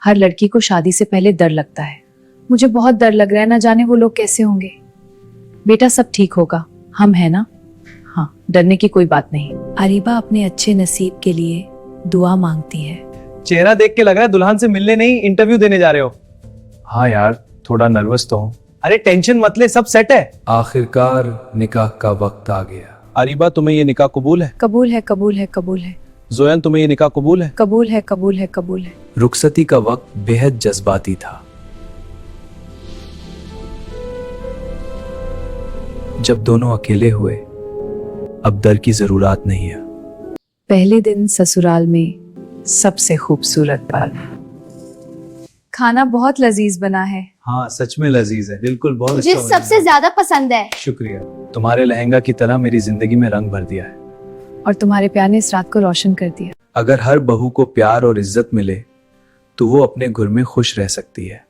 हर लड़की को शादी से पहले डर लगता है। मुझे बहुत डर लग रहा है, ना जाने वो लोग कैसे होंगे। बेटा सब ठीक होगा, हम है ना। हाँ, डरने की कोई बात नहीं। अरीबा अपने अच्छे नसीब के लिए दुआ मांगती है। चेहरा देख के लग रहा है दुल्हन से मिलने नहीं इंटरव्यू देने जा रहे हो। हाँ यार, थोड़ा नर्वस तो हूँ। अरे टेंशन मत ले, सब सेट है। आखिरकार निकाह का वक्त आ गया। अरीबा, तुम्हें ये निकाह कबूल है? कबूल है, कबूल है, कबूल है, जोयन, तुम्हें ये निकाह कबूल है? कबूल है, कबूल है, कबूल है। रुखसती का वक्त बेहद जज्बाती था। जब दोनों अकेले हुए, अब डर की जरूरत नहीं है। पहले दिन ससुराल में सबसे खूबसूरत पल। खाना बहुत लजीज बना है। हाँ सच में लजीज है, बिल्कुल बहुत मुझे अच्छा बना सबसे है। ज्यादा पसंद है। शुक्रिया, तुम्हारे लहंगा की तरह मेरी जिंदगी में रंग भर दिया है। और तुम्हारे प्यार ने इस रात को रोशन कर दिया। अगर हर बहू को प्यार और इज्जत मिले तो वो अपने घर में खुश रह सकती है।